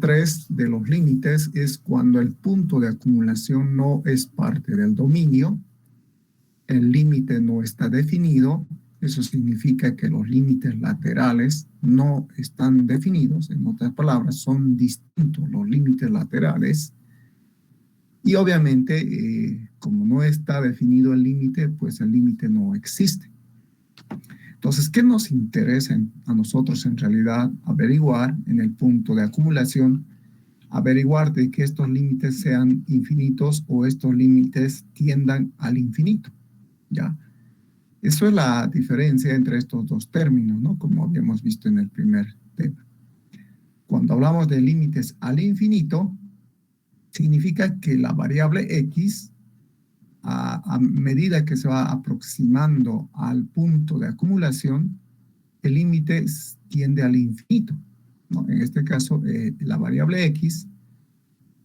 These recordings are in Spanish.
Tres de los límites es cuando el punto de acumulación no es parte del dominio, el límite no está definido, eso significa que los límites laterales no están definidos, en otras palabras, son distintos los límites laterales, y obviamente, como no está definido el límite, pues el límite no existe. Entonces, ¿qué nos interesa a nosotros en realidad averiguar en el punto de acumulación? Averiguar de que estos límites sean infinitos o estos límites tiendan al infinito, ¿ya? Eso es la diferencia entre estos dos términos, ¿no? Como habíamos visto en el primer tema. Cuando hablamos de límites al infinito, significa que la variable x, a medida que se va aproximando al punto de acumulación, el límite tiende al infinito, ¿no? En este caso, la variable x,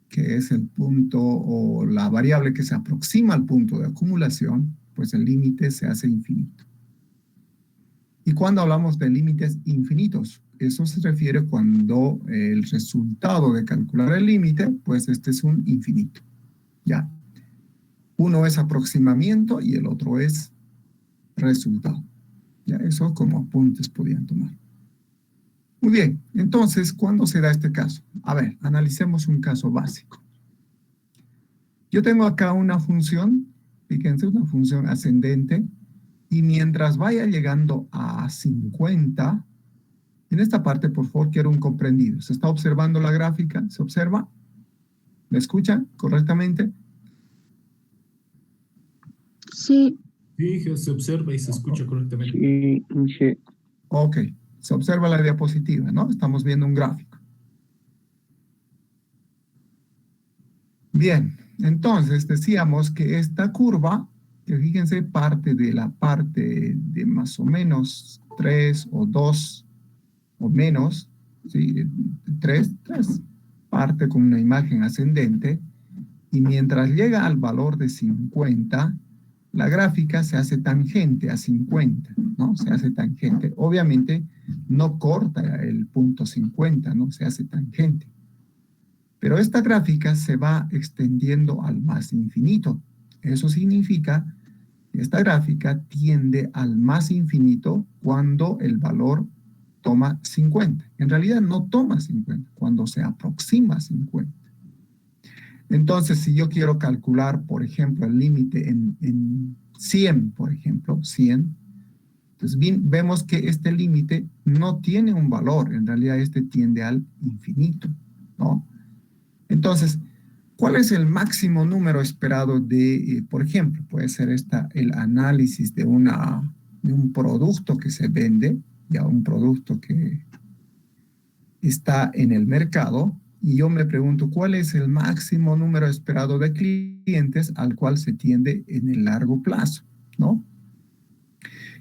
que es el punto o la variable que se aproxima al punto de acumulación, pues el límite se hace infinito. Y cuando hablamos de límites infinitos, eso se refiere cuando el resultado de calcular el límite, pues este es un infinito, ¿ya? Uno es aproximamiento y el otro es resultado. Ya, eso como apuntes podían tomar. Muy bien, entonces, ¿cuándo se da este caso? A ver, analicemos un caso básico. Yo tengo acá una función, fíjense, una función ascendente, y mientras vaya llegando a 50, en esta parte, por favor, quiero un comprendido. ¿Se está observando la gráfica? ¿Se observa? ¿Me escuchan correctamente? Sí. Sí, se observa y se escucha correctamente. Sí, sí. Ok, se observa la diapositiva, ¿no? Estamos viendo un gráfico. Bien, entonces decíamos que esta curva, que fíjense, parte de la parte de más o menos 3 o 2 o menos, ¿sí? 3 parte con una imagen ascendente, y mientras llega al valor de 50, la gráfica se hace tangente a 50, ¿no? Se hace tangente. Obviamente no corta el punto 50, ¿no? Se hace tangente. Pero esta gráfica se va extendiendo al más infinito. Eso significa que esta gráfica tiende al más infinito cuando el valor toma 50. En realidad no toma 50, cuando se aproxima a 50. Entonces, si yo quiero calcular, por ejemplo, el límite en 100, por ejemplo, 100, pues bien, vemos que este límite no tiene un valor. En realidad, este tiende al infinito, ¿no? Entonces, ¿cuál es el máximo número esperado de, por ejemplo, puede ser el análisis de un producto que se vende, ya un producto que está en el mercado, y yo me pregunto, ¿cuál es el máximo número esperado de clientes al cual se tiende en el largo plazo, ¿no?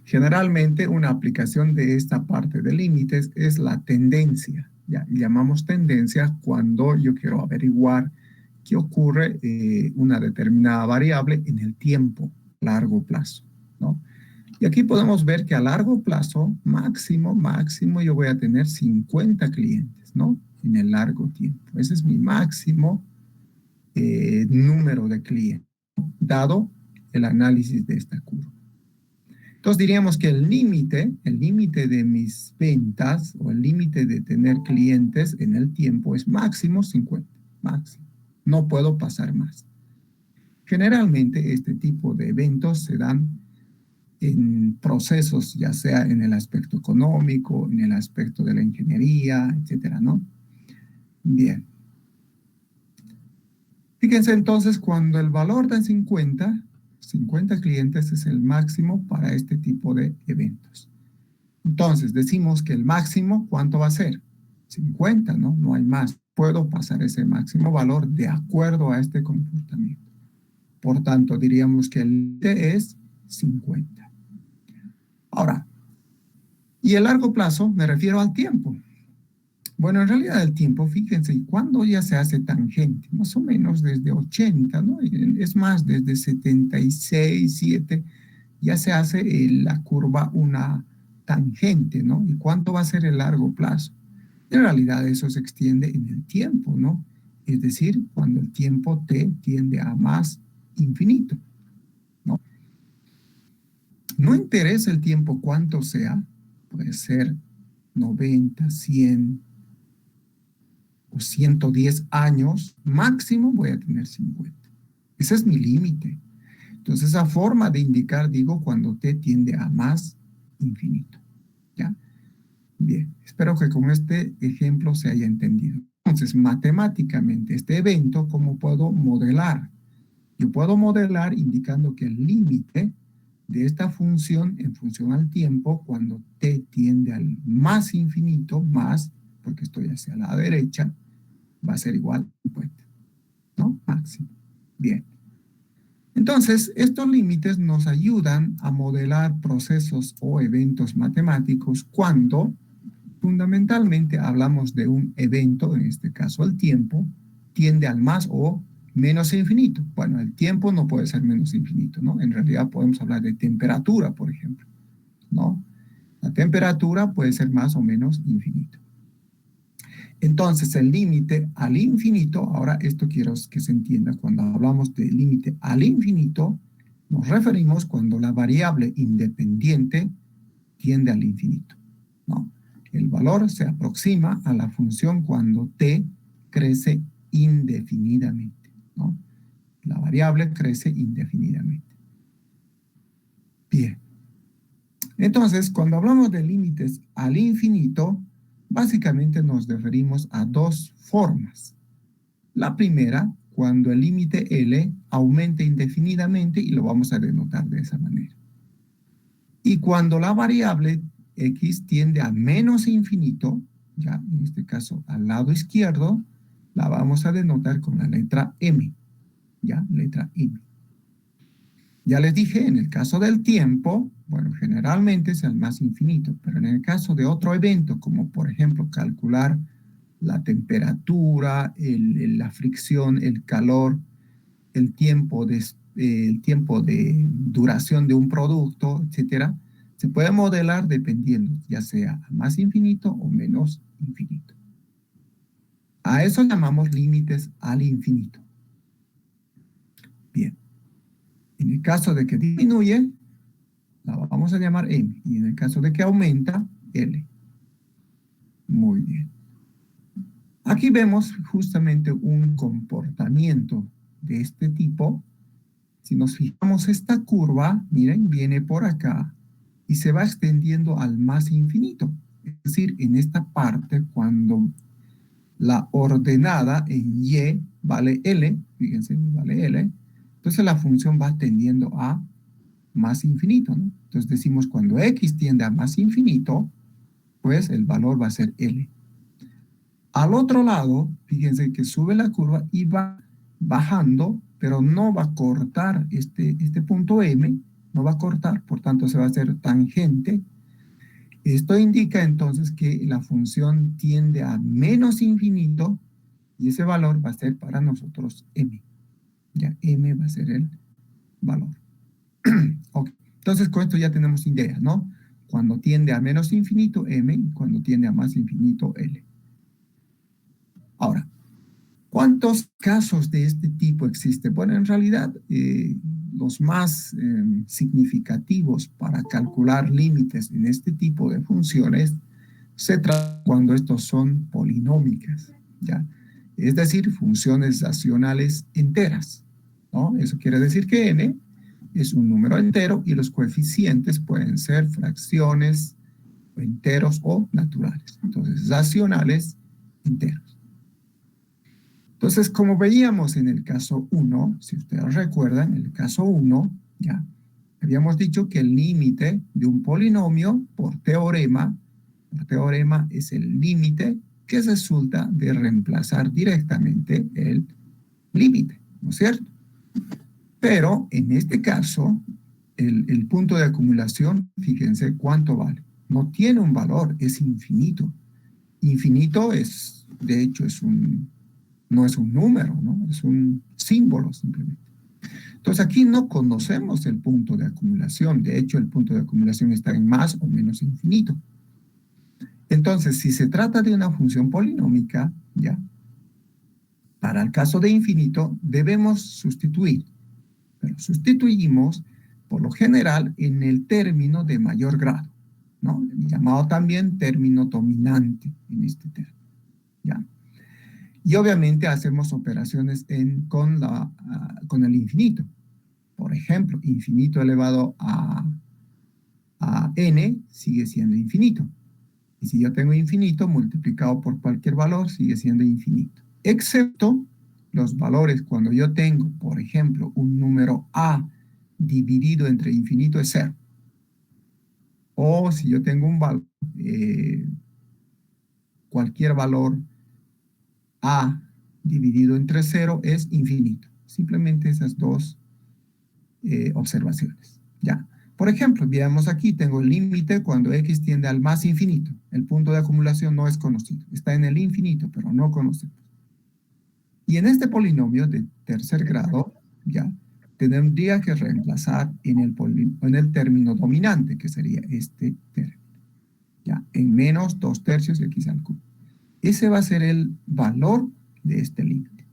Generalmente, una aplicación de esta parte de límites es la tendencia. Ya llamamos tendencia cuando yo quiero averiguar qué ocurre una determinada variable en el tiempo, largo plazo, ¿no? Y aquí podemos ver que a largo plazo, máximo, yo voy a tener 50 clientes, ¿no? En el largo tiempo. Ese es mi máximo número de clientes, dado el análisis de esta curva. Entonces diríamos que el límite de mis ventas o el límite de tener clientes en el tiempo es máximo 50, máximo. No puedo pasar más. Generalmente este tipo de eventos se dan en procesos, ya sea en el aspecto económico, en el aspecto de la ingeniería, etcétera, ¿no? Bien. Fíjense entonces, cuando el valor da 50 clientes es el máximo para este tipo de eventos. Entonces, decimos que el máximo, ¿cuánto va a ser? 50, ¿no? No hay más. Puedo pasar ese máximo valor de acuerdo a este comportamiento. Por tanto, diríamos que el límite es 50. Ahora, y el largo plazo me refiero al tiempo. Bueno, en realidad el tiempo, fíjense, ¿cuándo ya se hace tangente? Más o menos desde 80, ¿no? Es más, desde 76, 7, ya se hace la curva una tangente, ¿no? ¿Y cuánto va a ser el largo plazo? En realidad eso se extiende en el tiempo, ¿no? Es decir, cuando el tiempo t tiende a más infinito, ¿no? No interesa el tiempo cuánto sea, puede ser 90, 100 o 110 años, máximo voy a tener 50. Ese es mi límite. Entonces, esa forma de indicar, digo, cuando t tiende a más infinito, ¿ya? Bien, espero que con este ejemplo se haya entendido. Entonces, matemáticamente, este evento, ¿cómo puedo modelar? Yo puedo modelar indicando que el límite de esta función en función al tiempo, cuando t tiende al más infinito, más, porque estoy hacia la derecha, va a ser igual a 50, ¿no? Máximo. Bien. Entonces, estos límites nos ayudan a modelar procesos o eventos matemáticos cuando fundamentalmente hablamos de un evento, en este caso el tiempo, tiende al más o menos infinito. Bueno, el tiempo no puede ser menos infinito, ¿no? En realidad podemos hablar de temperatura, por ejemplo, ¿no? La temperatura puede ser más o menos infinito. Entonces, el límite al infinito, ahora esto quiero que se entienda, cuando hablamos de límite al infinito, nos referimos cuando la variable independiente tiende al infinito, ¿no? El valor se aproxima a la función cuando t crece indefinidamente, ¿no? La variable crece indefinidamente. Bien. Entonces, cuando hablamos de límites al infinito, básicamente nos referimos a dos formas. La primera, cuando el límite L aumenta indefinidamente y lo vamos a denotar de esa manera. Y cuando la variable X tiende a menos infinito, ya en este caso al lado izquierdo, la vamos a denotar con la letra M, ya, letra M. Ya les dije, en el caso del tiempo, bueno, generalmente es el más infinito, pero en el caso de otro evento, como por ejemplo calcular la temperatura, la fricción, el calor, el tiempo de duración de un producto, etcétera, se puede modelar dependiendo, ya sea más infinito o menos infinito. A eso llamamos límites al infinito. Bien. En el caso de que disminuye, la vamos a llamar M. Y en el caso de que aumenta, L. Muy bien. Aquí vemos justamente un comportamiento de este tipo. Si nos fijamos, esta curva, miren, viene por acá y se va extendiendo al más infinito. Es decir, en esta parte, cuando la ordenada en Y vale L, fíjense, vale L, entonces la función va tendiendo a más infinito, ¿no? Entonces decimos cuando X tiende a más infinito, pues el valor va a ser L. Al otro lado, fíjense que sube la curva y va bajando, pero no va a cortar este punto M, no va a cortar, por tanto se va a hacer tangente. Esto indica entonces que la función tiende a menos infinito y ese valor va a ser para nosotros M. Ya M va a ser el valor. Ok, entonces con esto ya tenemos idea, ¿no? Cuando tiende a menos infinito, M, y cuando tiende a más infinito, L. Ahora, ¿cuántos casos de este tipo existen? Bueno, en realidad, los más significativos para calcular límites en este tipo de funciones se trata cuando estos son polinómicas, ¿ya? Es decir, funciones racionales enteras, ¿no? Eso quiere decir que n es un número entero y los coeficientes pueden ser fracciones, enteros o naturales. Entonces, racionales enteros. Entonces, como veíamos en el caso 1, si ustedes recuerdan, en el caso 1, ya, habíamos dicho que el límite de un polinomio por teorema es el límite que resulta de reemplazar directamente el límite, ¿no es cierto? Pero en este caso, el punto de acumulación, fíjense cuánto vale. No tiene un valor, es infinito. Infinito es, de hecho, no es un número, ¿no? Es un símbolo simplemente. Entonces aquí no conocemos el punto de acumulación. De hecho, el punto de acumulación está en más o menos infinito. Entonces, si se trata de una función polinómica, ya, para el caso de infinito, debemos sustituir. Pero sustituimos, por lo general, en el término de mayor grado, ¿no? Llamado también término dominante en este término, ¿ya? Y obviamente hacemos operaciones con el infinito. Por ejemplo, infinito elevado a n sigue siendo infinito. Y si yo tengo infinito multiplicado por cualquier valor, sigue siendo infinito. Excepto los valores cuando yo tengo, por ejemplo, un número a dividido entre infinito es 0. O si yo tengo un valor, cualquier valor a dividido entre 0 es infinito. Simplemente esas dos observaciones. Ya. Por ejemplo, veamos aquí, tengo el límite cuando x tiende al más infinito. El punto de acumulación no es conocido. Está en el infinito, pero no conocido. Y en este polinomio de tercer grado, ya, tendría que reemplazar en el término dominante, que sería este término. Ya, en menos 2/3 de x al cubo. Ese va a ser el valor de este límite.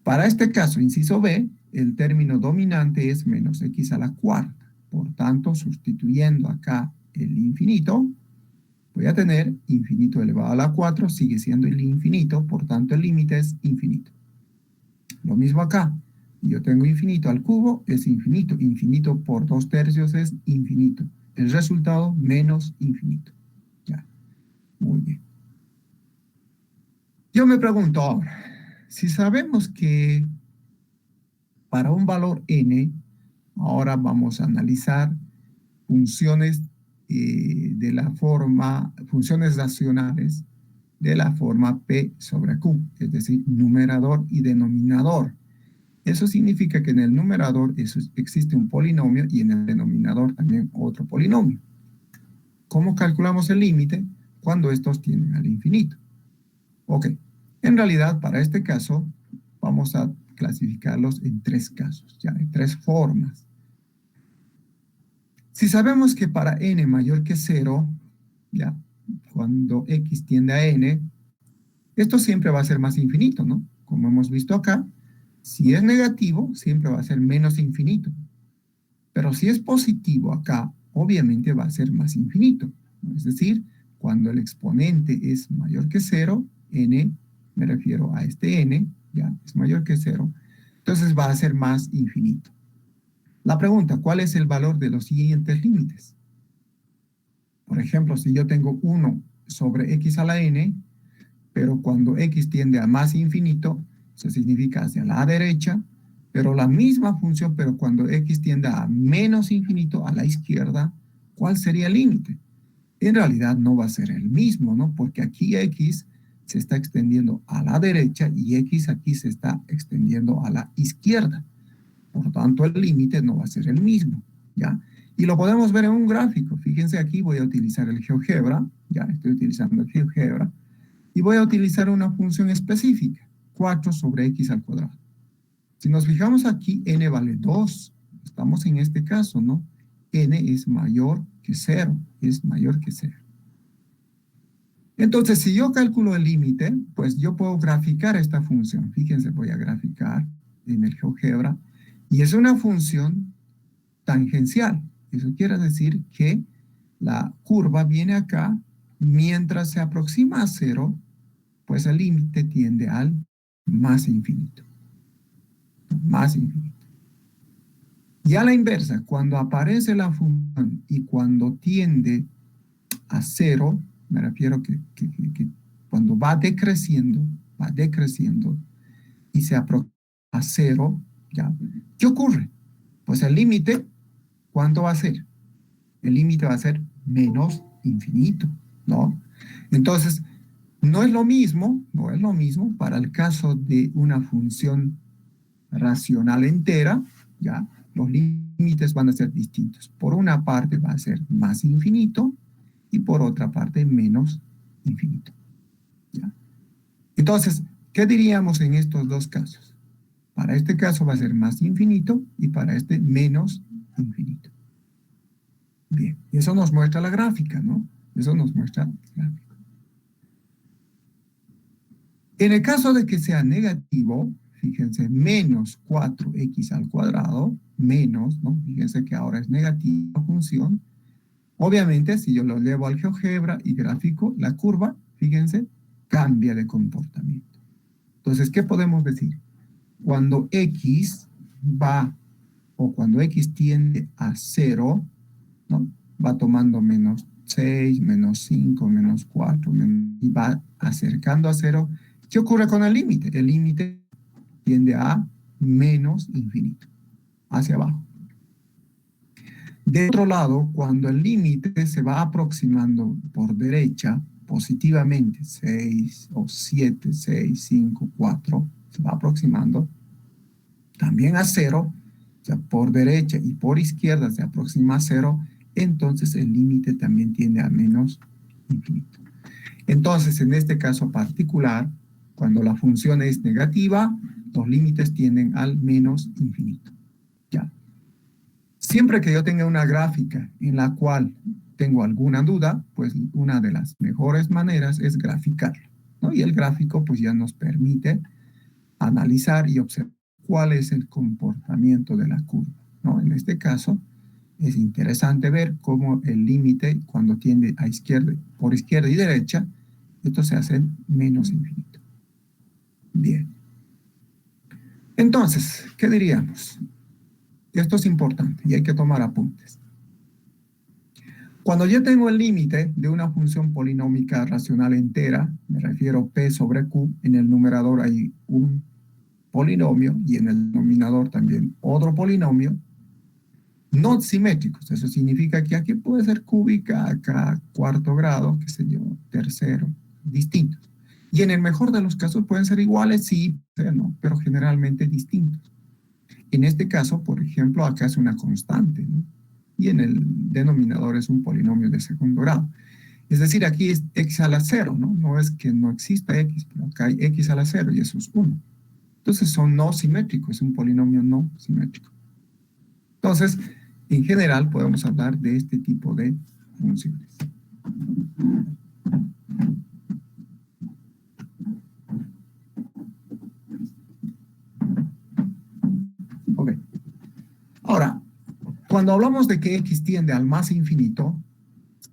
Para este caso, inciso B, el término dominante es menos x a la cuarta. Por tanto, sustituyendo acá el infinito, voy a tener infinito elevado a la 4, sigue siendo el infinito, por tanto el límite es infinito. Lo mismo acá, yo tengo infinito al cubo, es infinito. Infinito por 2/3 es infinito. El resultado menos infinito. Ya, muy bien. Yo me pregunto ahora, si sabemos que para un valor n, ahora vamos a analizar funciones de la forma, funciones racionales de la forma P sobre Q, es decir, numerador y denominador. Eso significa que en el numerador existe un polinomio y en el denominador también otro polinomio. ¿Cómo calculamos el límite? Cuando estos tienden al infinito. Ok, en realidad para este caso vamos a clasificarlos en 3 casos, ya, en 3 formas. Si sabemos que para n mayor que 0, ya, cuando x tiende a n, esto siempre va a ser más infinito, ¿no? Como hemos visto acá, si es negativo, siempre va a ser menos infinito. Pero si es positivo acá, obviamente va a ser más infinito, ¿no? Es decir, cuando el exponente es mayor que 0, n, me refiero a este n, ya, es mayor que 0, entonces va a ser más infinito. La pregunta, ¿cuál es el valor de los siguientes límites? Por ejemplo, si yo tengo 1 sobre x a la n, pero cuando x tiende a más infinito, eso significa hacia la derecha, pero la misma función, pero cuando x tiende a menos infinito, a la izquierda, ¿cuál sería el límite? En realidad no va a ser el mismo, ¿no? Porque aquí x se está extendiendo a la derecha y x aquí se está extendiendo a la izquierda. Por lo tanto, el límite no va a ser el mismo, ¿ya? Y lo podemos ver en un gráfico. Fíjense aquí, voy a utilizar el GeoGebra, ya estoy utilizando el GeoGebra, y voy a utilizar una función específica, 4 sobre x al cuadrado. Si nos fijamos aquí, n vale 2. Estamos en este caso, ¿no? N es mayor que 0, es mayor que 0. Entonces, si yo calculo el límite, pues yo puedo graficar esta función. Fíjense, voy a graficar en el GeoGebra. Y es una función tangencial. Eso quiere decir que la curva viene acá, mientras se aproxima a 0, pues el límite tiende al más infinito. Más infinito. Y a la inversa, cuando aparece la función y cuando tiende a 0, me refiero que cuando va decreciendo y se aproxima a 0, ¿ya? ¿Qué ocurre? Pues el límite, ¿cuánto va a ser? El límite va a ser menos infinito, ¿no? Entonces, no es lo mismo para el caso de una función racional entera, ¿ya? Los límites van a ser distintos. Por una parte va a ser más infinito y por otra parte menos infinito, ¿ya? Entonces, ¿qué diríamos en estos dos casos? Para este caso va a ser más infinito y para este menos infinito. Bien, eso nos muestra la gráfica, ¿no? Eso nos muestra el gráfico. En el caso de que sea negativo, fíjense, menos 4x al cuadrado, menos, ¿no? Fíjense que ahora es negativa la función. Obviamente, si yo lo llevo al GeoGebra y gráfico, la curva, fíjense, cambia de comportamiento. Entonces, ¿qué podemos decir? Cuando x va, o cuando x tiende a 0, ¿no? Va tomando menos 6, menos 5, menos 4, y va acercando a 0. ¿Qué ocurre con el límite? El límite tiende a menos infinito, hacia abajo. De otro lado, cuando el límite se va aproximando por derecha, positivamente, 6 o 7, 6, 5, 4, se va aproximando también a 0, o sea, por derecha y por izquierda se aproxima a 0, entonces el límite también tiende a menos infinito. Entonces, en este caso particular, cuando la función es negativa, los límites tienden al menos infinito. ¿Ya? Siempre que yo tenga una gráfica en la cual tengo alguna duda, pues una de las mejores maneras es graficarlo, ¿no? Y el gráfico pues ya nos permite analizar y observar cuál es el comportamiento de la curva, ¿no? En este caso, es interesante ver cómo el límite, cuando tiende a izquierda, por izquierda y derecha, esto se hace menos infinito. Bien. Entonces, ¿qué diríamos? Esto es importante y hay que tomar apuntes. Cuando yo tengo el límite de una función polinómica racional entera, me refiero P sobre Q, en el numerador hay un polinomio y en el denominador también otro polinomio, no simétricos. Eso significa que aquí puede ser cúbica, acá cuarto grado, qué sé yo, tercero, distintos. Y en el mejor de los casos pueden ser iguales, sí, no, pero generalmente distintos. En este caso, por ejemplo, acá es una constante, ¿no? Y en el denominador es un polinomio de segundo grado. Es decir, aquí es x a la 0, ¿no? No es que no exista x, pero acá hay x a la 0 y eso es 1. Entonces son no simétricos, es un polinomio no simétrico. Entonces, en general podemos hablar de este tipo de funciones. Ok. Ahora, cuando hablamos de que x tiende al más infinito,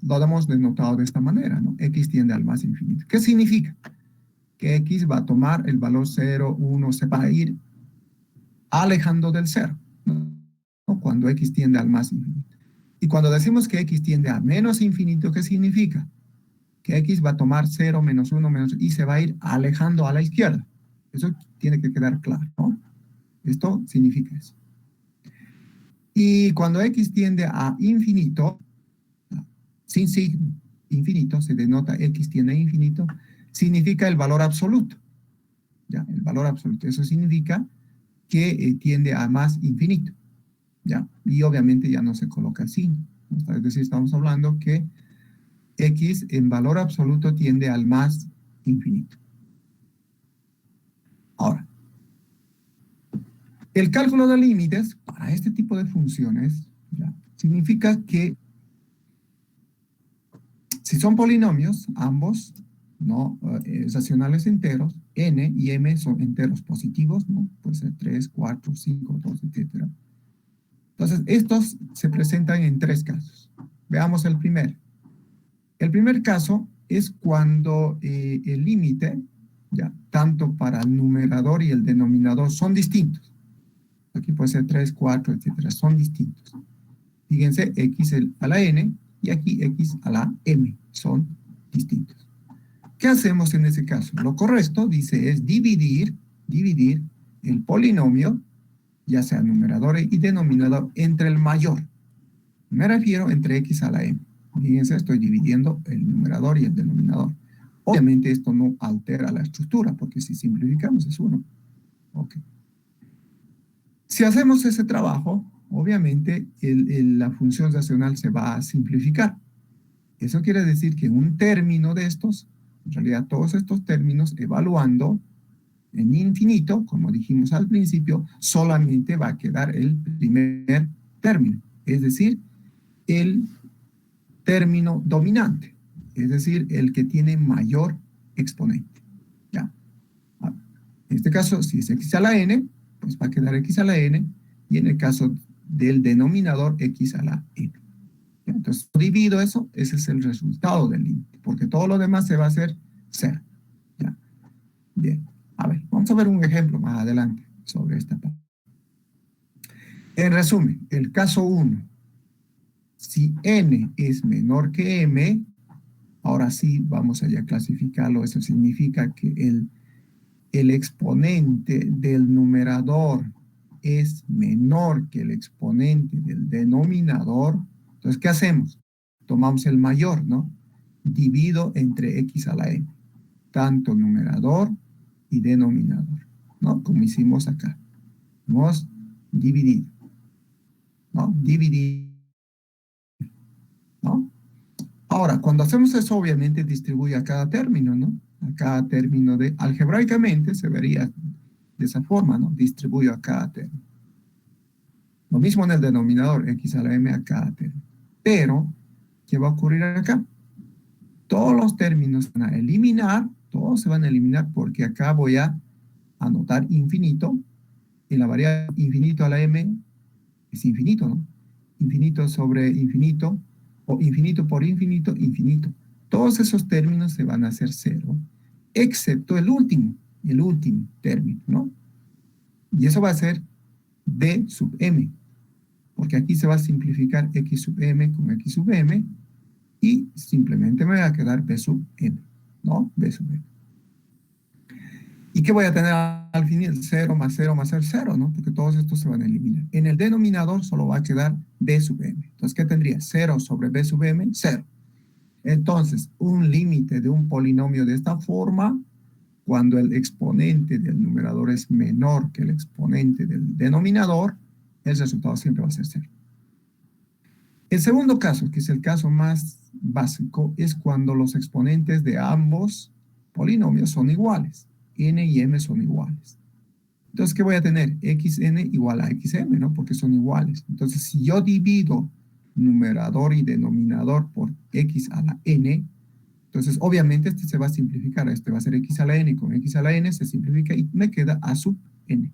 lo hemos denotado de esta manera, ¿no? X tiende al más infinito. ¿Qué significa? Que x va a tomar el valor 0, 1, se va a ir alejando del 0, ¿no? Cuando x tiende al más infinito. Y cuando decimos que x tiende a menos infinito, ¿qué significa? Que x va a tomar 0, menos 1, menos, y se va a ir alejando a la izquierda. Eso tiene que quedar claro, ¿no? Esto significa eso. Y cuando x tiende a infinito, sin signo, infinito, se denota x tiende a infinito, significa el valor absoluto. ¿Ya? El valor absoluto. Eso significa que tiende a más infinito. ¿Ya? Y obviamente ya no se coloca el signo. Es decir, estamos hablando que x en valor absoluto tiende al más infinito. Ahora, el cálculo de límites para este tipo de funciones, ¿ya? Significa que si son polinomios, ambos, ¿no? Racionales enteros, n y m son enteros positivos, ¿no? Puede ser 3, 4, 5, 2, etc. Entonces, estos se presentan en tres casos. Veamos el primero. El primer caso es cuando el límite, ya, tanto para el numerador y el denominador son distintos. Aquí puede ser 3, 4, etc. Son distintos. Fíjense, x a la n y aquí x a la m son distintos. ¿Qué hacemos en ese caso? Lo correcto, dice, es dividir el polinomio, ya sea numerador y denominador, entre el mayor. Me refiero entre x a la m. Fíjense, estoy dividiendo el numerador y el denominador. Obviamente esto no altera la estructura, porque si simplificamos es 1. Ok. Si hacemos ese trabajo, obviamente la función racional se va a simplificar. Eso quiere decir que un término de estos, en realidad todos estos términos, evaluando en infinito, como dijimos al principio, solamente va a quedar el primer término, es decir, el término dominante. es decir, el que tiene mayor exponente. ¿Ya? En este caso, si es x a la n, pues va a quedar x a la n, y en el caso del denominador, x a la n. ¿Ya? Entonces, divido eso, ese es el resultado del límite, porque todo lo demás se va a hacer 0. ¿Ya? Bien, a ver, vamos a ver un ejemplo más adelante sobre esta parte. En resumen, el caso 1, si n es menor que m, ahora sí vamos a ya clasificarlo. Eso significa que el exponente del numerador es menor que el exponente del denominador. Entonces, ¿qué hacemos? Tomamos el mayor, ¿no? Divido entre x a la n, tanto numerador y denominador, ¿no? Como hicimos acá. Hemos dividido, ¿no? Dividir, ¿no? Ahora, cuando hacemos eso, obviamente distribuye a cada término, ¿no? A cada término algebraicamente se vería de esa forma, ¿no? Distribuyo a cada término. Lo mismo en el denominador, x a la m a cada término. Pero, ¿qué va a ocurrir acá? Todos los términos van a eliminar, todos se van a eliminar porque acá voy a anotar infinito, y la variable infinito a la m es infinito, ¿no? Infinito sobre infinito, o infinito por infinito, infinito. Todos esos términos se van a hacer 0, excepto el último término, ¿no? Y eso va a ser b sub m, porque aquí se va a simplificar x sub m con x sub m, y simplemente me va a quedar b sub m, ¿no? B sub m. ¿Y qué voy a tener al final? 0 más 0 más 0, 0, ¿no? Porque todos estos se van a eliminar. En el denominador solo va a quedar b sub m. Entonces, ¿qué tendría? 0 sobre b sub m, 0. Entonces, un límite de un polinomio de esta forma, cuando el exponente del numerador es menor que el exponente del denominador, el resultado siempre va a ser 0. El segundo caso, que es el caso más básico, es cuando los exponentes de ambos polinomios son iguales. N y m son iguales. Entonces, ¿qué voy a tener? xn igual a xm, ¿no? Porque son iguales. Entonces, si yo divido numerador y denominador por x a la n, entonces, obviamente, este se va a simplificar. Este va a ser x a la n, con x a la n se simplifica y me queda a sub n.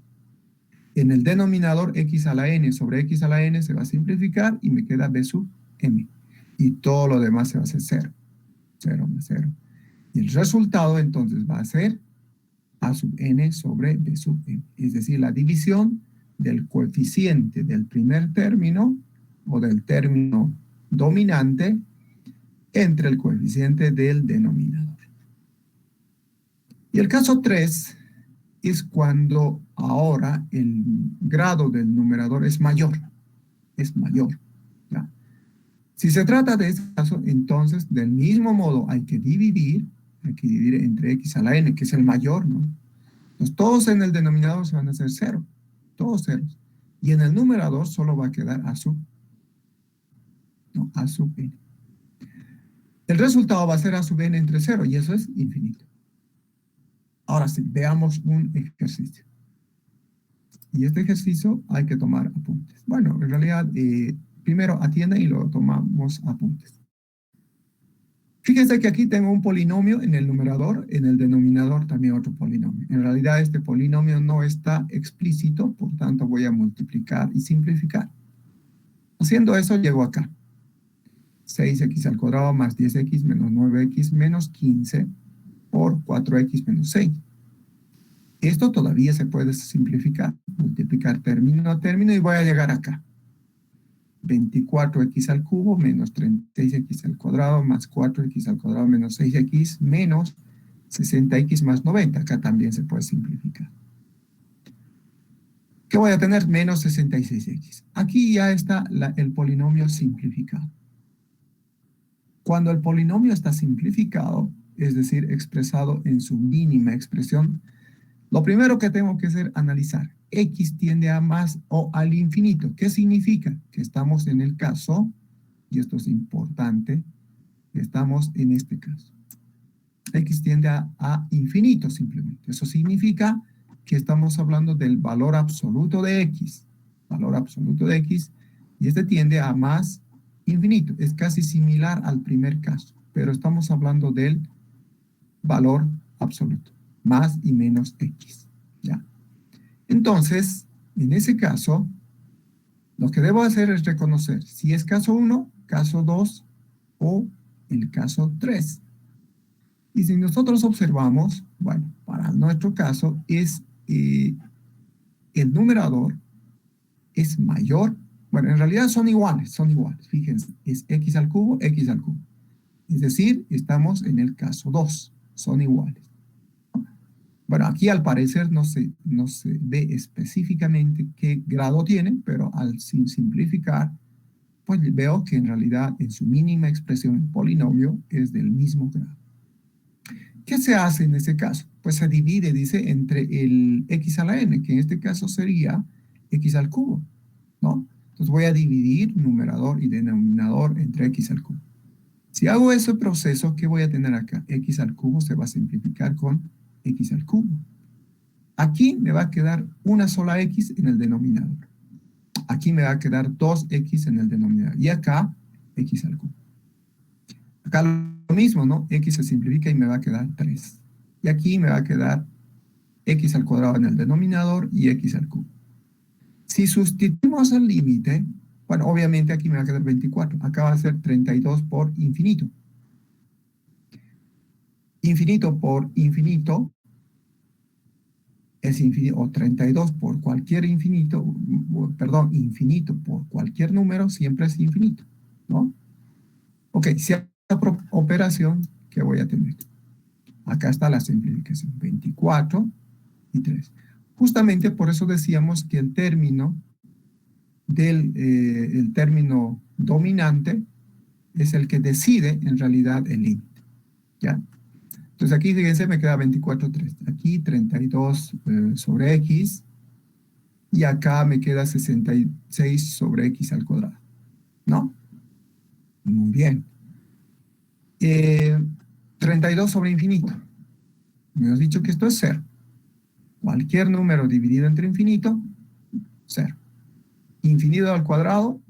En el denominador, x a la n sobre x a la n se va a simplificar y me queda b sub m. Y todo lo demás se va a hacer 0. 0 más 0. Y el resultado, entonces, va a ser a sub n sobre b sub m. Es decir, la división del coeficiente del primer término o del término dominante entre el coeficiente del denominador. Y el caso 3 es cuando ahora el grado del numerador es mayor. Es mayor. ¿Ya? Si se trata de este caso, entonces del mismo modo hay que dividir entre x a la n, que es el mayor, ¿no? Entonces todos en el denominador se van a hacer 0. Todos ceros. Y en el numerador solo va a quedar a sub n. El resultado va a ser a sub n entre 0, y eso es infinito. Ahora sí, veamos un ejercicio. Y este ejercicio hay que tomar apuntes. Bueno, en realidad, primero atienda y luego tomamos apuntes. Fíjense que aquí tengo un polinomio en el numerador, en el denominador también otro polinomio. En realidad este polinomio no está explícito, por tanto voy a multiplicar y simplificar. Haciendo eso llego acá. 6x al cuadrado más 10x menos 9x menos 15 por 4x menos 6. Esto todavía se puede simplificar, multiplicar término a término y voy a llegar acá. 24x al cubo menos 36x al cuadrado más 4x al cuadrado menos 6x menos 60x más 90. Acá también se puede simplificar. ¿Qué voy a tener? Menos 66x. Aquí ya está el polinomio simplificado. Cuando el polinomio está simplificado, es decir, expresado en su mínima expresión, lo primero que tengo que hacer es analizar. X tiende a más o al infinito. ¿Qué significa? Que estamos en el caso, y esto es importante, estamos en este caso. X tiende a infinito simplemente. Eso significa que estamos hablando del valor absoluto de X. Valor absoluto de X, y este tiende a más infinito. Es casi similar al primer caso. pero estamos hablando del valor absoluto, más y menos x, ¿ya? Entonces, en ese caso, lo que debo hacer es reconocer si es caso 1, caso 2 o el caso 3. Y si nosotros observamos, bueno, para nuestro caso es el numerador es mayor, bueno, en realidad son iguales, fíjense, es x al cubo, x al cubo. Es decir, estamos en el caso 2, son iguales. Bueno, aquí al parecer no se ve específicamente qué grado tiene, pero al simplificar, pues veo que en realidad en su mínima expresión el polinomio es del mismo grado. ¿Qué se hace en ese caso? Pues se divide, dice, entre el x a la n, que en este caso sería x al cubo, ¿no? Entonces voy a dividir numerador y denominador entre x al cubo. Si hago ese proceso, ¿qué voy a tener acá? X al cubo se va a simplificar con x al cubo. Aquí me va a quedar una sola x en el denominador. Aquí me va a quedar 2x en el denominador. Y acá, x al cubo. Acá lo mismo, ¿no? X se simplifica y me va a quedar 3. Y aquí me va a quedar x al cuadrado en el denominador y x al cubo. Si sustituimos el límite, bueno, obviamente aquí me va a quedar 24. Acá va a ser 32 por infinito. Infinito por infinito es infinito, o 32 por cualquier infinito, perdón, infinito por cualquier número siempre es infinito, ¿no? Ok, si hay otra operación, ¿qué voy a tener? Acá está la simplificación, 24 y 3. Justamente por eso decíamos que el término el término dominante es el que decide en realidad el límite, ¿ya? Entonces aquí, fíjense, me queda 24,3. Aquí 32 sobre x. Y acá me queda 66 sobre x al cuadrado, ¿no? Muy bien. 32 sobre infinito. Me has dicho que esto es 0. Cualquier número dividido entre infinito, 0. Infinito al cuadrado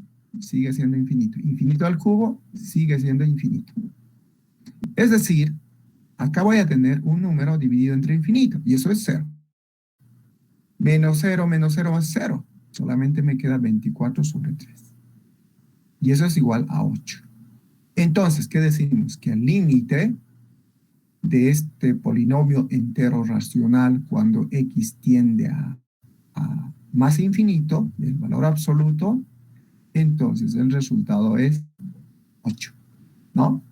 sigue siendo infinito. Infinito al cubo sigue siendo infinito. Es decir, acá voy a tener un número dividido entre infinito, y eso es 0. Menos 0 es 0. Solamente me queda 24 sobre 3. Y eso es igual a 8. Entonces, ¿qué decimos? Que el límite de este polinomio entero racional cuando x tiende a más infinito, el valor absoluto, entonces el resultado es 8, ¿no?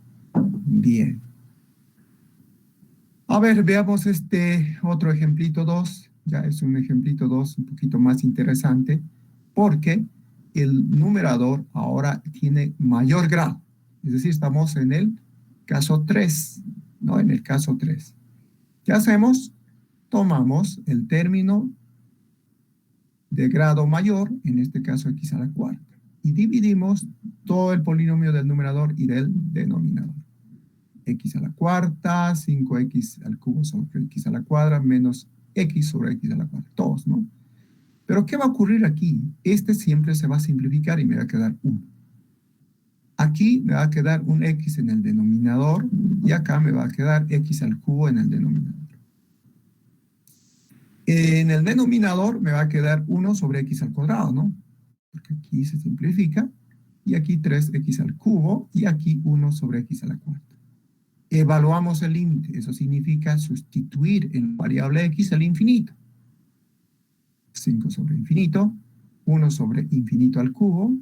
Bien. A ver, veamos este otro ejemplito 2. Ya es un ejemplito 2 un poquito más interesante, porque el numerador ahora tiene mayor grado. Es decir, estamos en el caso 3, ¿no? En el caso 3. ¿Qué hacemos? Tomamos el término de grado mayor, en este caso x a la cuarta, y dividimos todo el polinomio del numerador y del denominador. X a la cuarta, 5x al cubo sobre x a la cuadra, menos x sobre x a la cuadra, todos, ¿no? Pero ¿qué va a ocurrir aquí? Este siempre se va a simplificar y me va a quedar 1. Aquí me va a quedar un x en el denominador y acá me va a quedar x al cubo en el denominador. En el denominador me va a quedar 1 sobre x al cuadrado, ¿no? Porque aquí se simplifica. Y aquí 3x al cubo y aquí 1 sobre x a la cuarta. Evaluamos el límite. Eso significa sustituir en variable x al infinito. 5 sobre infinito, 1 sobre infinito al cubo,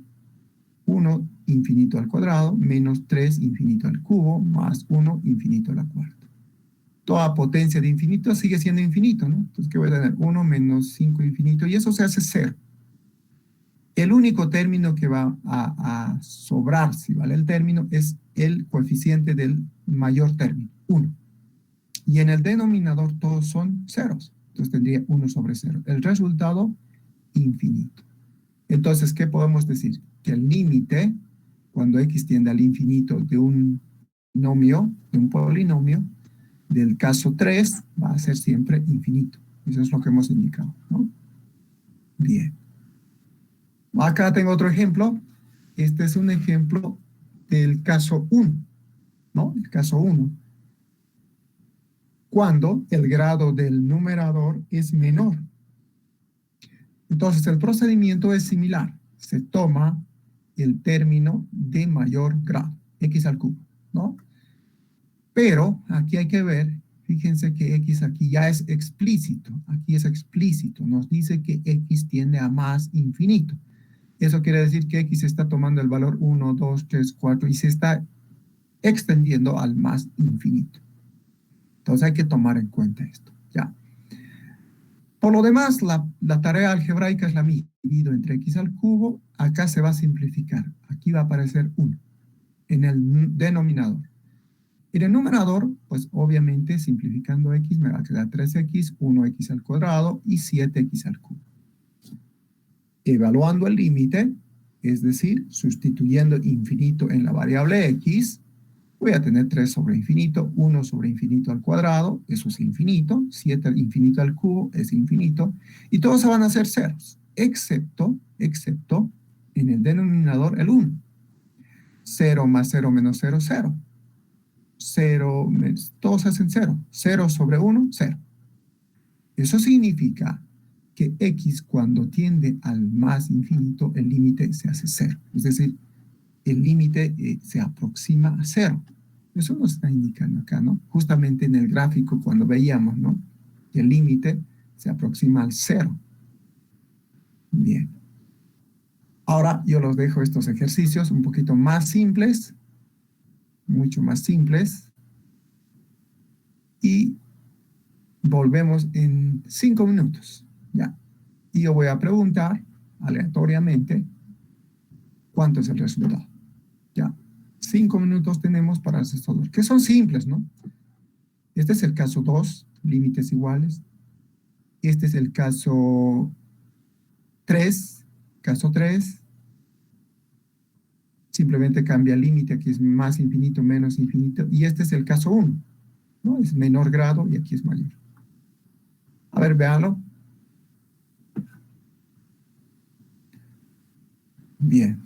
1 infinito al cuadrado, menos 3 infinito al cubo, más 1 infinito a la cuarta. Toda potencia de infinito sigue siendo infinito, ¿no? Entonces, ¿qué voy a tener? 1 menos 5 infinito, y eso se hace 0. El único término que va a sobrar, si vale el término, es el coeficiente del mayor término, 1. Y en el denominador todos son ceros. Entonces tendría 1 sobre 0. El resultado, infinito. Entonces, ¿qué podemos decir? Que el límite, cuando x tiende al infinito de un polinomio, del caso 3, va a ser siempre infinito. Eso es lo que hemos indicado, ¿no? Bien. Acá tengo otro ejemplo. Este es un ejemplo del caso 1. ¿no? El caso 1. Cuando el grado del numerador es menor. Entonces, el procedimiento es similar. Se toma el término de mayor grado, x al cubo, ¿no? Pero aquí hay que ver, fíjense que x aquí ya es explícito. Aquí es explícito. Nos dice que x tiende a más infinito. Eso quiere decir que x está tomando el valor 1, 2, 3, 4 y se está extendiendo al más infinito. Entonces hay que tomar en cuenta esto, ¿ya? Por lo demás, la tarea algebraica es la misma. Dividido entre x al cubo, acá se va a simplificar. Aquí va a aparecer 1 en el denominador. En el numerador, pues obviamente simplificando x me va a quedar 3x, 1x al cuadrado y 7x al cubo. Evaluando el límite, es decir, sustituyendo infinito en la variable x, voy a tener 3 sobre infinito, 1 sobre infinito al cuadrado, eso es infinito, 7 infinito al cubo es infinito, y todos se van a hacer ceros, excepto en el denominador el 1. 0 más 0 menos 0, 0. 0, todos hacen 0. 0 sobre 1, 0. Eso significa que x cuando tiende al más infinito, el límite se hace 0. Es decir, el límite se aproxima a 0. Eso nos está indicando acá, ¿no? Justamente en el gráfico cuando veíamos, ¿no? Que el límite se aproxima al 0. Bien. Ahora yo los dejo estos ejercicios un poquito más simples, mucho más simples. Y volvemos en 5 minutos, ¿ya? Y yo voy a preguntar aleatoriamente cuánto es el resultado, ¿ya? 5 minutos tenemos para resolver, que son simples, ¿no? Este es el caso 2, límites iguales. Este es el caso 3, simplemente cambia el límite, aquí es más infinito, menos infinito, y este es el caso 1, ¿no? Es menor grado y aquí es mayor. A ver, véanlo. Bien.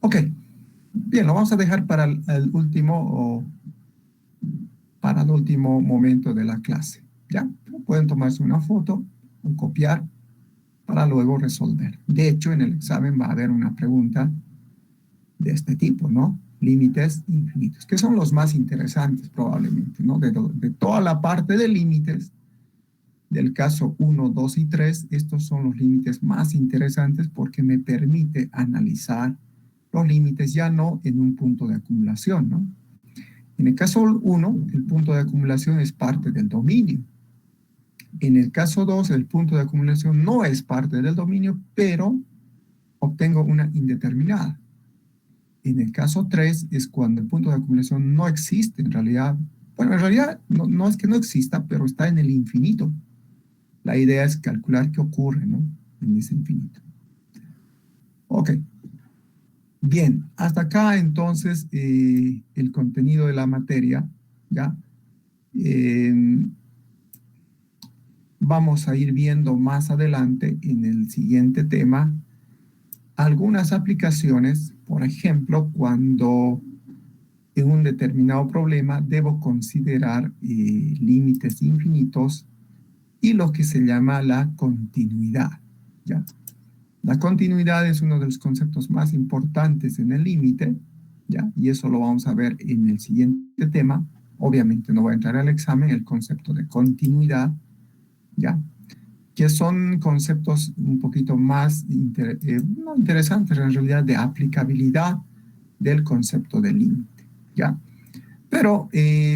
Ok. Bien, lo vamos a dejar para el último momento de la clase, ¿ya? Pueden tomarse una foto o copiar para luego resolver. De hecho, en el examen va a haber una pregunta de este tipo, ¿no? Límites infinitos, que son los más interesantes probablemente, ¿no? De toda la parte de límites, del caso 1, 2 y 3, estos son los límites más interesantes porque me permite analizar los límites ya no en un punto de acumulación, ¿no? En el caso 1, el punto de acumulación es parte del dominio. En el caso 2, el punto de acumulación no es parte del dominio, pero obtengo una indeterminada. En el caso 3 es cuando el punto de acumulación no existe en realidad. Bueno, en realidad no es que no exista, pero está en el infinito. La idea es calcular qué ocurre, ¿no? En ese infinito. Ok. Bien, hasta acá entonces el contenido de la materia, ¿ya? Vamos a ir viendo más adelante en el siguiente tema algunas aplicaciones, por ejemplo, cuando en un determinado problema debo considerar límites infinitos y lo que se llama la continuidad, ¿ya? La continuidad es uno de los conceptos más importantes en el límite, ¿ya? Y eso lo vamos a ver en el siguiente tema. Obviamente no va a entrar al examen el concepto de continuidad, ¿ya? Que son conceptos un poquito más no interesantes, en realidad, de aplicabilidad del concepto de límite, ¿ya? Pero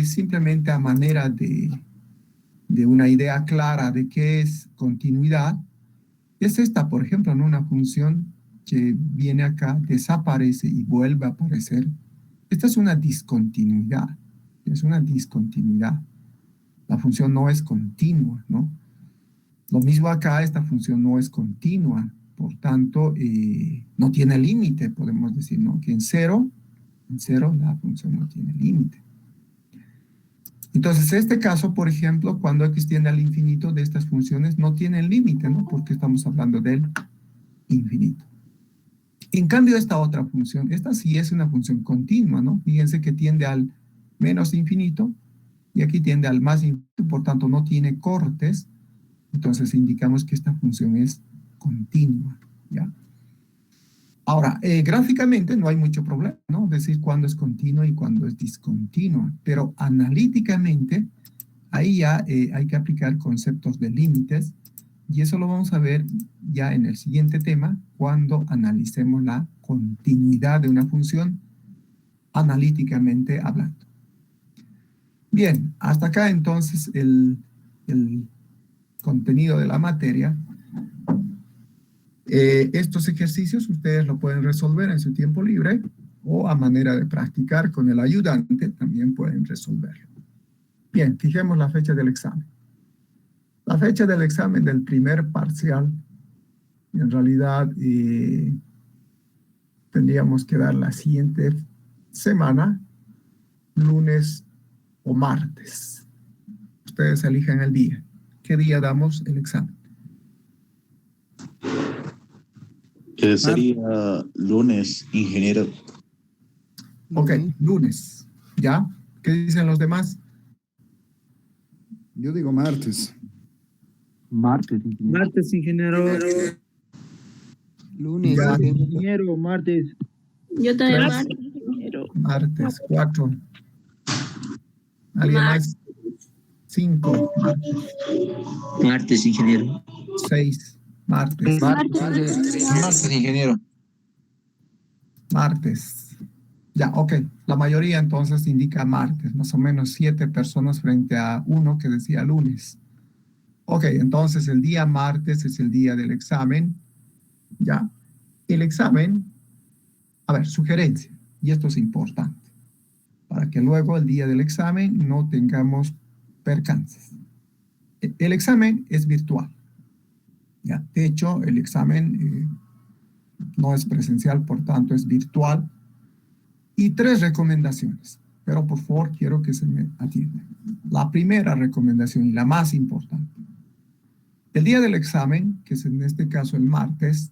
simplemente a manera de una idea clara de qué es continuidad, es esta, por ejemplo, ¿no? Una función que viene acá, desaparece y vuelve a aparecer. Esta es una discontinuidad. Es una discontinuidad. La función no es continua, ¿no? Lo mismo acá, esta función no es continua. Por tanto, no tiene límite, podemos decir, ¿no? Que en cero la función no tiene límite. Entonces, este caso, por ejemplo, cuando x tiende al infinito de estas funciones no tienen límite, ¿no? Porque estamos hablando del infinito. En cambio, esta otra función, esta sí es una función continua, ¿no? Fíjense que tiende al menos infinito y aquí tiende al más infinito, por tanto no tiene cortes, entonces indicamos que esta función es continua, ¿ya? Ahora, gráficamente no hay mucho problema, ¿no? Decir cuándo es continua y cuándo es discontinua, pero analíticamente ahí ya hay que aplicar conceptos de límites y eso lo vamos a ver ya en el siguiente tema cuando analicemos la continuidad de una función analíticamente hablando. Bien, hasta acá entonces el contenido de la materia. Estos ejercicios ustedes lo pueden resolver en su tiempo libre o a manera de practicar con el ayudante también pueden resolverlo. Bien, fijemos la fecha del examen. La fecha del examen del primer parcial, en realidad tendríamos que dar la siguiente semana, lunes o martes. Ustedes eligen el día. ¿Qué día damos el examen? Sería lunes, ingeniero. Ok, lunes. ¿Ya? ¿Qué dicen los demás? Yo digo martes. Martes, ingeniero. Martes, ingeniero. Lunes, Ya. ingeniero, martes. Yo también Tres. martes, ingeniero. Martes, 4. ¿Alguien más? 5. Martes, ingeniero. 6. Martes. Martes, ingeniero. Martes. Ya, ok. La mayoría entonces indica martes. Más o menos 7 personas frente a 1 que decía lunes. Ok, entonces el día martes es el día del examen. Ya. El examen, a ver, sugerencia. Y esto es importante. Para que luego el día del examen no tengamos percances. El examen es virtual. Ya, de hecho, el examen no es presencial, por tanto es virtual. Y 3 recomendaciones, pero por favor quiero que se me atiendan. La primera recomendación y la más importante. El día del examen, que es en este caso el martes,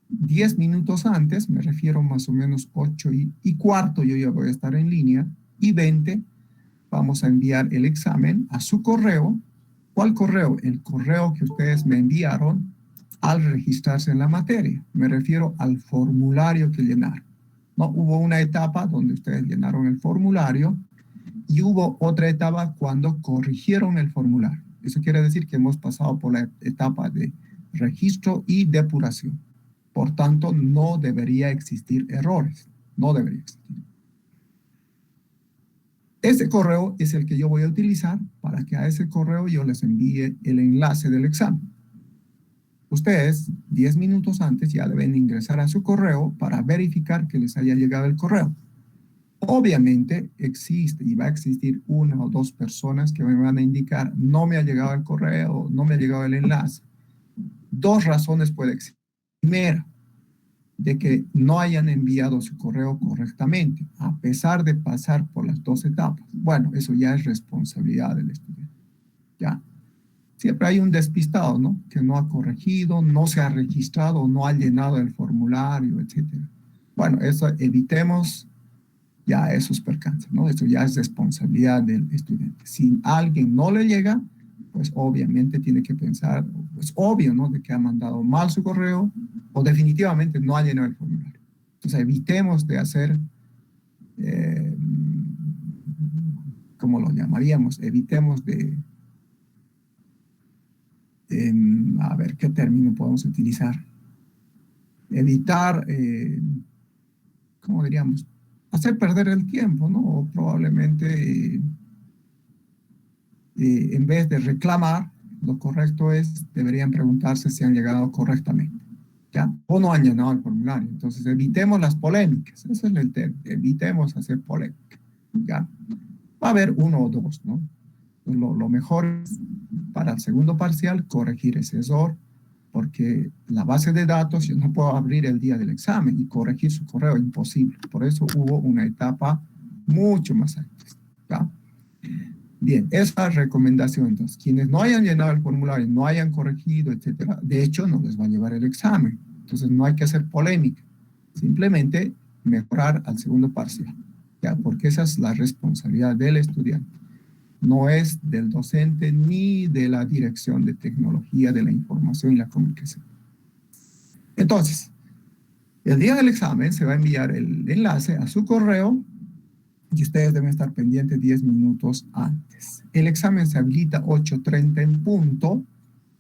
10 minutos antes, me refiero más o menos 8:15, yo ya voy a estar en línea, y 20, vamos a enviar el examen a su correo. ¿Cuál correo? El correo que ustedes me enviaron al registrarse en la materia. Me refiero al formulario que llenaron. No, hubo una etapa donde ustedes llenaron el formulario y hubo otra etapa cuando corrigieron el formulario. Eso quiere decir que hemos pasado por la etapa de registro y depuración. Por tanto, no debería existir errores. No debería existir. Ese correo es el que yo voy a utilizar para que a ese correo yo les envíe el enlace del examen. Ustedes, 10 minutos antes, ya deben ingresar a su correo para verificar que les haya llegado el correo. Obviamente existe y va a existir 1 o 2 personas que me van a indicar no me ha llegado el correo, no me ha llegado el enlace. 2 razones puede existir. Primera, de que no hayan enviado su correo correctamente, a pesar de pasar por las 2 etapas. Bueno, eso ya es responsabilidad del estudiante. Ya. Siempre hay un despistado, ¿no? Que no ha corregido, no se ha registrado, no ha llenado el formulario, etc. Bueno, eso evitemos ya esos percances, ¿no? Eso ya es responsabilidad del estudiante. Si a alguien no le llega, pues obviamente tiene que pensar, es obvio, ¿no? De que ha mandado mal su correo o definitivamente no ha llenado el formulario. Entonces evitemos de hacer, ¿cómo lo llamaríamos? Evitemos de, a ver, ¿qué término podemos utilizar? Evitar, ¿cómo diríamos? Hacer perder el tiempo, ¿no? O probablemente, en vez de reclamar, lo correcto es, deberían preguntarse si han llegado correctamente, ¿ya? O no han llenado el formulario. Entonces, evitemos las polémicas. Ese es el tema. Evitemos hacer polémica, ¿ya? Va a haber 1 o 2, ¿no? Lo mejor es, para el segundo parcial, corregir ese error, porque la base de datos yo no puedo abrir el día del examen y corregir su correo, imposible. Por eso hubo una etapa mucho más antes, ¿ya? Bien, esa recomendación, entonces, quienes no hayan llenado el formulario, no hayan corregido, etcétera, de hecho no les va a llevar el examen. Entonces no hay que hacer polémica. simplemente mejorar al segundo parcial, ¿ya? Porque esa es la responsabilidad del estudiante. No es del docente ni de la Dirección de Tecnología de la Información y la Comunicación. Entonces, el día del examen se va a enviar el enlace a su correo y ustedes deben estar pendientes 10 minutos antes. El examen se habilita 8:30 en punto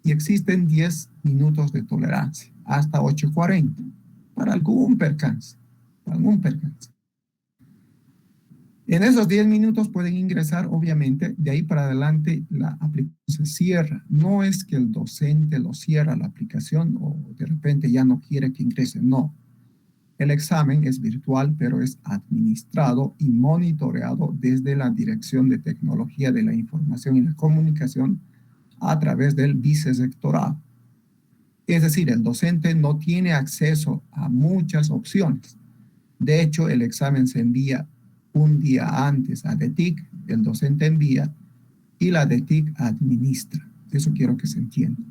y existen 10 minutos de tolerancia, hasta 8:40, para algún percance, En esos 10 minutos pueden ingresar, obviamente, de ahí para adelante la aplicación se cierra. No es que el docente lo cierra la aplicación o de repente ya no quiere que ingrese, no. El examen es virtual, pero es administrado y monitoreado desde la Dirección de Tecnología de la Información y la Comunicación a través del vicesectorado. Es decir, el docente no tiene acceso a muchas opciones. De hecho, el examen se envía un día antes a DETIC, el docente envía y la DETIC administra. Eso quiero que se entienda.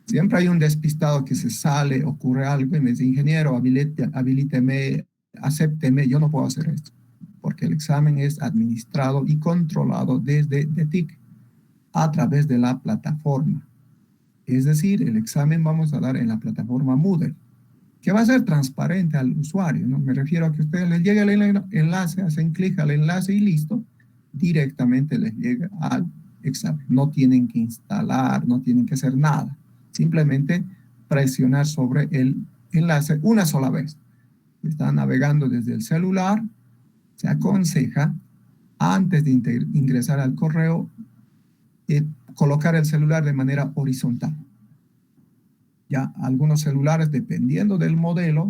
Siempre hay un despistado que se sale, ocurre algo y me dice, ingeniero, habilíteme, acépteme, yo no puedo hacer esto, porque el examen es administrado y controlado desde DETIC a través de la plataforma. Es decir, el examen vamos a dar en la plataforma Moodle, que va a ser transparente al usuario, ¿no? Me refiero a que a ustedes les llegue el enlace, hacen clic al enlace y listo, directamente les llega al examen. No tienen que instalar, no tienen que hacer nada. Simplemente presionar sobre el enlace una sola vez. Está navegando desde el celular, se aconseja, antes de ingresar al correo, colocar el celular de manera horizontal. Ya algunos celulares, dependiendo del modelo,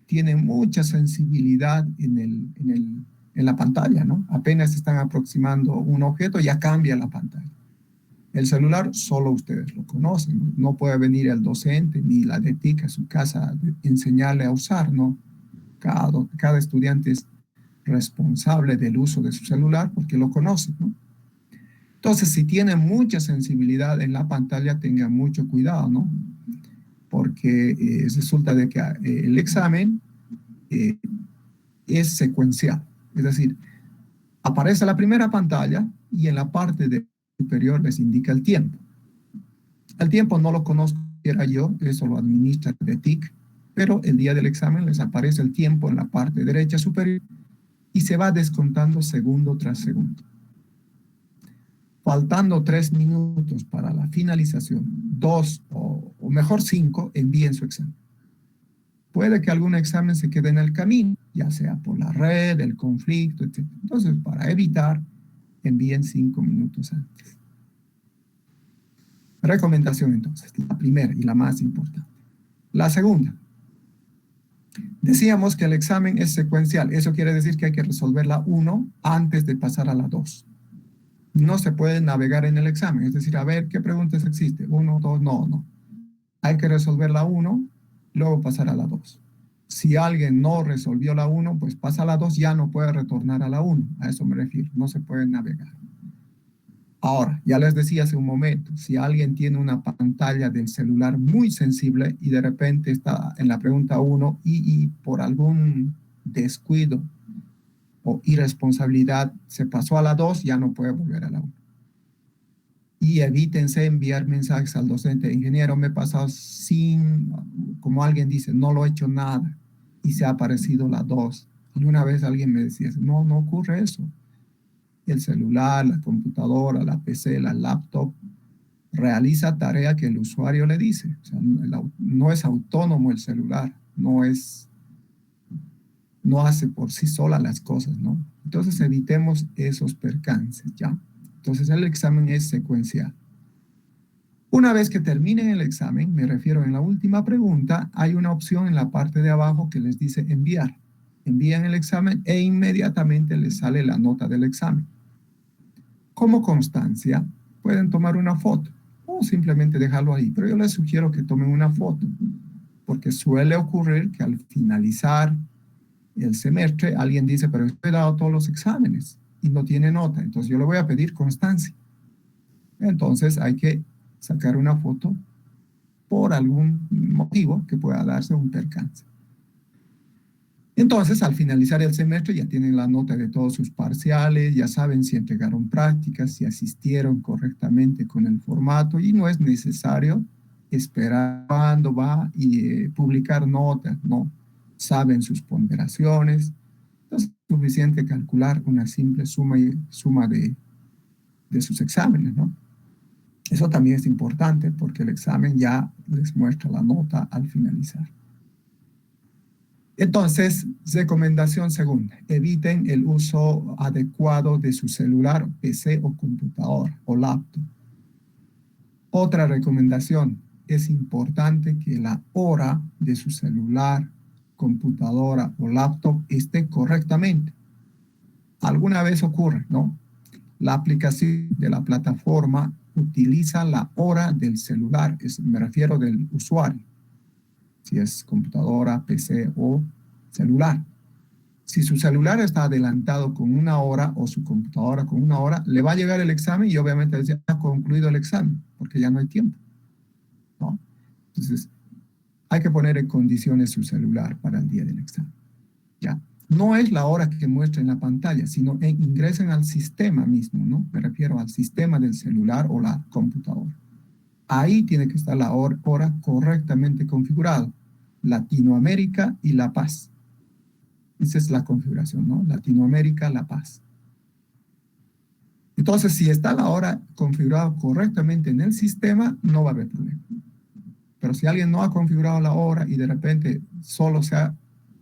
tienen mucha sensibilidad en la pantalla, ¿no? Apenas están aproximando un objeto, ya cambia la pantalla. El celular solo ustedes lo conocen, ¿no? No puede venir el docente ni la DETIC a su casa a enseñarle a usar, ¿no? Cada estudiante es responsable del uso de su celular porque lo conoce, ¿no? Entonces, si tiene mucha sensibilidad en la pantalla, tengan mucho cuidado, ¿no? Porque resulta de que el examen es secuencial. Es decir, aparece la primera pantalla y en la parte superior les indica el tiempo. El tiempo no lo conozco yo, eso lo administra DETIC, pero el día del examen les aparece el tiempo en la parte derecha superior y se va descontando segundo tras segundo. Faltando 3 minutos para la finalización, 2 o mejor 5, envíen su examen. Puede que algún examen se quede en el camino, ya sea por la red, el conflicto, etc. Entonces, para evitar, envíen 5 minutos antes. Recomendación entonces, la primera y la más importante. La segunda, decíamos que el examen es secuencial. Eso quiere decir que hay que resolver la 1 antes de pasar a la 2. No se puede navegar en el examen, es decir, a ver qué preguntas existen. 1, 2, no. Hay que resolver la 1, luego pasar a la 2. Si alguien no resolvió la 1, pues pasa a la 2, ya no puede retornar a la 1. A eso me refiero, no se puede navegar. Ahora, ya les decía hace un momento, si alguien tiene una pantalla del celular muy sensible y de repente está en la pregunta 1 y por algún descuido o irresponsabilidad se pasó a la 2, ya no puede volver a la 1. Y evítense enviar mensajes al docente, ingeniero, me he pasado sin, como alguien dice, no lo he hecho nada y se ha aparecido la 2. Y una vez alguien me decía, no ocurre eso. El celular, la computadora, la PC, la laptop, realiza tarea que el usuario le dice. O sea, no es autónomo el celular, no hace por sí sola las cosas, ¿no? Entonces evitemos esos percances, ¿ya? Entonces el examen es secuencial. Una vez que terminen el examen, me refiero en la última pregunta, hay una opción en la parte de abajo que les dice enviar. Envían el examen e inmediatamente les sale la nota del examen. Como constancia, pueden tomar una foto o simplemente dejarlo ahí, pero yo les sugiero que tomen una foto, porque suele ocurrir que al finalizar el semestre, alguien dice, pero yo he dado todos los exámenes y no tiene nota, entonces yo le voy a pedir constancia. Entonces hay que sacar una foto por algún motivo que pueda darse un percance. Entonces, al finalizar el semestre ya tienen la nota de todos sus parciales, ya saben si entregaron prácticas, si asistieron correctamente con el formato y no es necesario esperar cuando va y publicar notas, no. Saben sus ponderaciones, entonces es suficiente calcular una simple suma de sus exámenes, ¿no? Eso también es importante porque el examen ya les muestra la nota al finalizar. Entonces, recomendación segunda, eviten el uso adecuado de su celular, PC o computadora o laptop. Otra recomendación, es importante que la hora de su celular, computadora o laptop esté correctamente. Alguna vez ocurre, ¿no? La aplicación de la plataforma utiliza la hora del celular, me refiero del usuario. Si es computadora, PC o celular. Si su celular está adelantado con una hora o su computadora con una hora, le va a llegar el examen y obviamente ya ha concluido el examen porque ya no hay tiempo, ¿no? Entonces, hay que poner en condiciones su celular para el día del examen, ¿ya? No es la hora que muestra en la pantalla, sino ingresen al sistema mismo, ¿no? Me refiero al sistema del celular o la computadora. Ahí tiene que estar la hora correctamente configurada. Latinoamérica y La Paz. Esa es la configuración, ¿no? Latinoamérica, La Paz. Entonces, si está la hora configurada correctamente en el sistema, no va a haber problema. Pero si alguien no ha configurado la hora y de repente solo se ha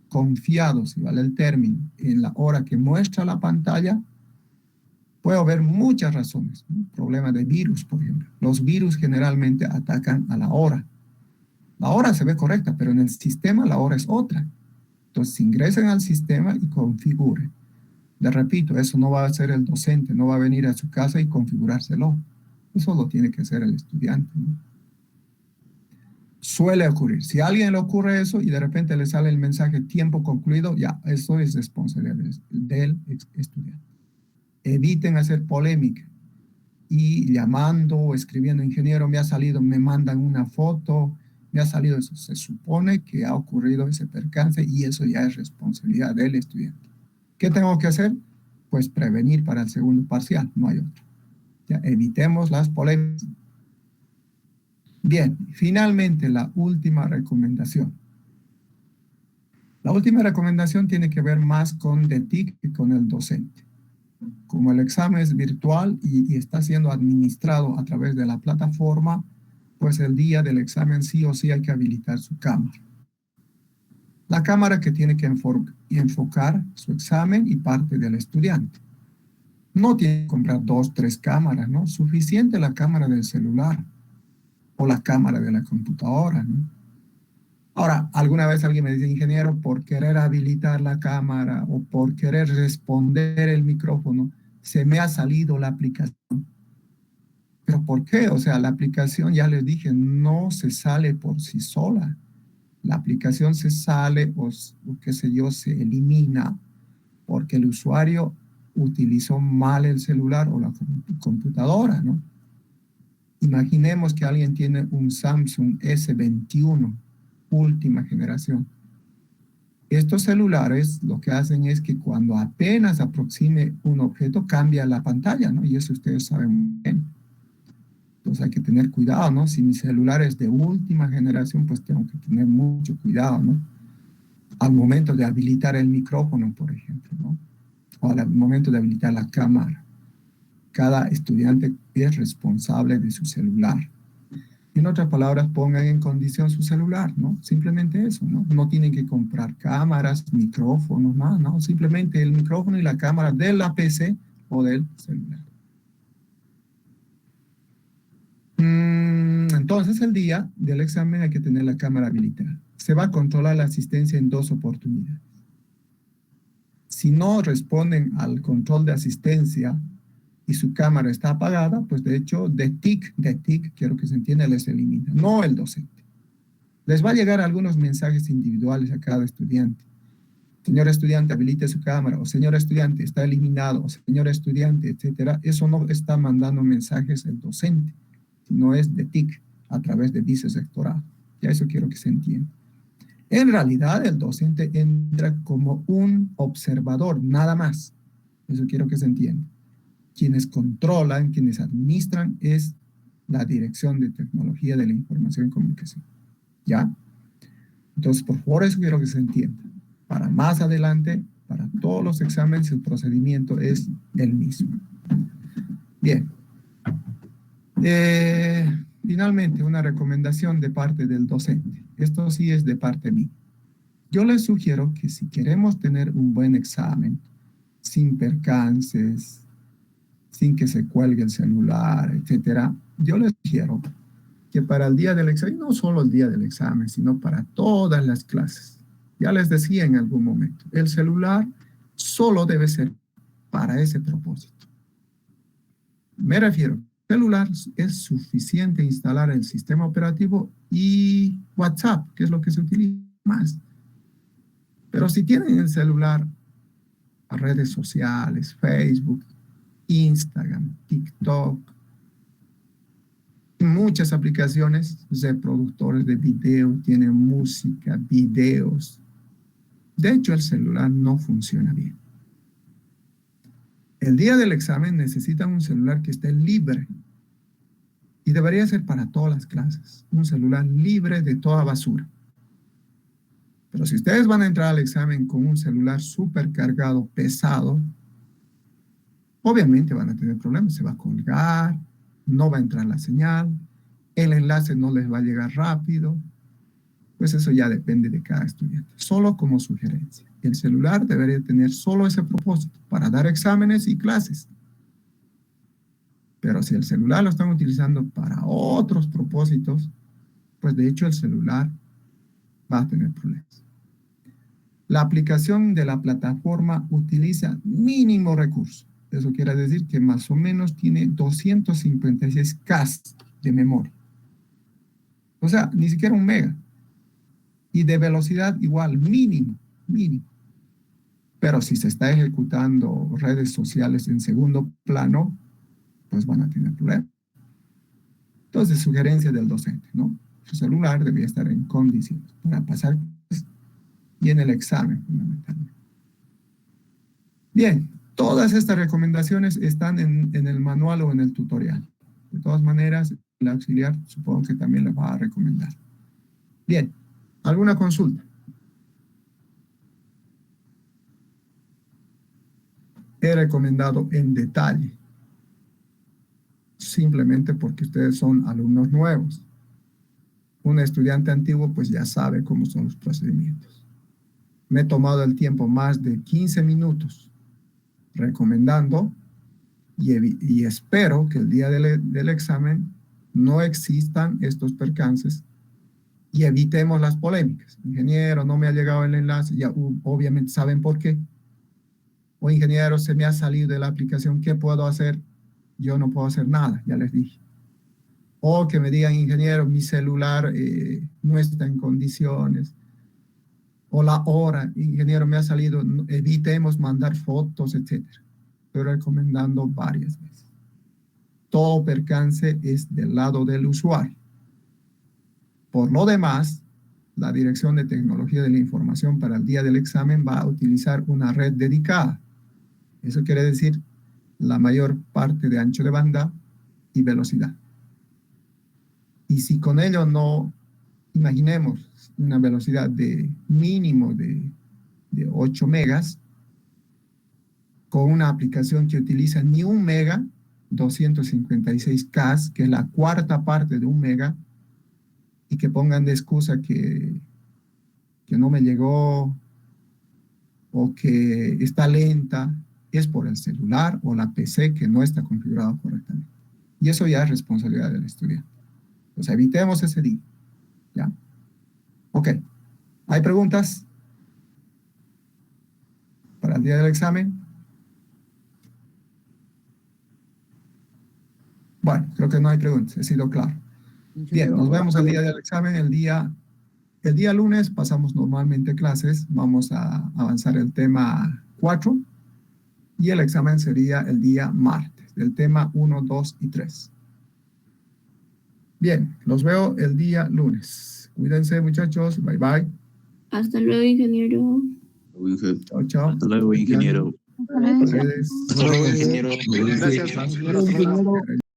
confiado, si vale el término, en la hora que muestra la pantalla, puede haber muchas razones, ¿no? Problema de virus, por ejemplo. Los virus generalmente atacan a la hora. La hora se ve correcta, pero en el sistema la hora es otra. Entonces ingresen al sistema y configuren. Les repito, eso no va a hacer el docente, no va a venir a su casa y configurárselo. Eso lo tiene que hacer el estudiante, ¿no? Suele ocurrir. Si a alguien le ocurre eso y de repente le sale el mensaje tiempo concluido, ya, eso es responsabilidad del estudiante. Eviten hacer polémica y llamando o escribiendo, ingeniero, me ha salido, me mandan una foto, me ha salido eso. Se supone que ha ocurrido ese percance y eso ya es responsabilidad del estudiante. ¿Qué tengo que hacer? Pues prevenir para el segundo parcial, no hay otro. Ya, evitemos las polémicas. Bien, finalmente la última recomendación. La última recomendación tiene que ver más con DETIC que con el docente. Como el examen es virtual y está siendo administrado a través de la plataforma, pues el día del examen sí o sí hay que habilitar su cámara. La cámara que tiene que enfocar su examen y parte del estudiante. No tiene que comprar 2, 3 cámaras, ¿no? Suficiente la cámara del celular o la cámara de la computadora, ¿no? Ahora, alguna vez alguien me dice, ingeniero, por querer habilitar la cámara o por querer responder el micrófono, se me ha salido la aplicación. ¿Pero por qué? O sea, la aplicación, ya les dije, no se sale por sí sola. La aplicación se sale o qué sé yo, se elimina porque el usuario utilizó mal el celular o la computadora, ¿no? Imaginemos que alguien tiene un Samsung S21, última generación. Estos celulares lo que hacen es que cuando apenas aproxime un objeto, cambia la pantalla, ¿no? Y eso ustedes saben muy bien. Entonces hay que tener cuidado, ¿no? Si mi celular es de última generación, pues tengo que tener mucho cuidado, ¿no? Al momento de habilitar el micrófono, por ejemplo, ¿no? O al momento de habilitar la cámara. Cada estudiante es responsable de su celular. En otras palabras, pongan en condición su celular, ¿no? Simplemente eso, ¿no? No tienen que comprar cámaras, micrófonos, nada, ¿no? Simplemente el micrófono y la cámara de la PC o del celular. Entonces, el día del examen hay que tener la cámara habilitada. Se va a controlar la asistencia en 2 oportunidades. Si no responden al control de asistencia y su cámara está apagada, pues de hecho, DETIC, quiero que se entienda, les elimina, no el docente. Les va a llegar algunos mensajes individuales a cada estudiante. Señor estudiante, habilite su cámara, o señor estudiante, está eliminado, o señor estudiante, etcétera. Eso no está mandando mensajes el docente, sino es DETIC. a través de vicesectoral. Ya eso quiero que se entienda. En realidad, el docente entra como un observador, nada más. Eso quiero que se entienda. Quienes controlan, quienes administran, es la Dirección de Tecnología de la Información y Comunicación. ¿Ya? Entonces, por favor, eso quiero que se entienda. Para más adelante, para todos los exámenes, el procedimiento es el mismo. Bien. Finalmente, una recomendación de parte del docente. Esto sí es de parte mía. Yo les sugiero que si queremos tener un buen examen, sin percances, sin que se cuelgue el celular, etcétera, yo les sugiero que para el día del examen, no solo el día del examen, sino para todas las clases. Ya les decía en algún momento, el celular solo debe ser para ese propósito. Me refiero, celular es suficiente instalar el sistema operativo y WhatsApp, que es lo que se utiliza más. Pero si tienen el celular a redes sociales, Facebook, Instagram, TikTok, muchas aplicaciones de productores de video, tienen música, videos. De hecho, el celular no funciona bien. El día del examen necesitan un celular que esté libre. Y debería ser para todas las clases. Un celular libre de toda basura. Pero si ustedes van a entrar al examen con un celular súper cargado, pesado, obviamente van a tener problemas. Se va a colgar, no va a entrar la señal, el enlace no les va a llegar rápido. Pues eso ya depende de cada estudiante. Solo como sugerencia. El celular debería tener solo ese propósito, para dar exámenes y clases. Pero si el celular lo están utilizando para otros propósitos, pues de hecho el celular va a tener problemas. La aplicación de la plataforma utiliza mínimo recurso. Eso quiere decir que más o menos tiene 256 K de memoria. O sea, ni siquiera un mega. Y de velocidad igual, mínimo. Pero si se está ejecutando redes sociales en segundo plano, pues van a tener problemas. Entonces, sugerencia del docente, ¿no? Su celular debería estar en condiciones para pasar y en el examen, fundamentalmente. Bien, todas estas recomendaciones están en el manual o en el tutorial. De todas maneras, el auxiliar supongo que también lo va a recomendar. Bien, ¿alguna consulta? He recomendado en detalle, simplemente porque ustedes son alumnos nuevos. Un estudiante antiguo pues ya sabe cómo son los procedimientos. Me he tomado el tiempo más de 15 minutos recomendando y espero que el día del examen no existan estos percances y evitemos las polémicas. Ingeniero, no me ha llegado el enlace, ya obviamente saben por qué. O ingeniero, se me ha salido de la aplicación, ¿qué puedo hacer? Yo no puedo hacer nada, ya les dije. O que me digan, ingeniero, mi celular no está en condiciones. O la hora, ingeniero, me ha salido, evitemos mandar fotos, etc. Estoy recomendando varias veces. Todo percance es del lado del usuario. Por lo demás, la Dirección de Tecnología de la Información para el día del examen va a utilizar una red dedicada. Eso quiere decir la mayor parte de ancho de banda y velocidad. Y si con ello no, imaginemos una velocidad de mínimo de 8 megas, con una aplicación que utiliza ni un mega, 256K, que es la cuarta parte de un mega, y que pongan de excusa que no me llegó o que está lenta, es por el celular o la PC que no está configurado correctamente. Y eso ya es responsabilidad del estudiante. O sea, evitemos ese día. ¿Ya? Ok. ¿Hay preguntas para el día del examen? Bueno, creo que no hay preguntas. He sido claro. Bien, nos vemos el día del examen. El día lunes pasamos normalmente clases. Vamos a avanzar el tema 4. Y el examen sería el día martes, del tema 1, 2 y 3. Bien, los veo el día lunes. Cuídense, muchachos. Bye, bye. Hasta luego, ingeniero. Chao, chao. Hasta luego, ingeniero. Ustedes. Hasta luego, ingeniero. Gracias, ingeniero. Hasta luego.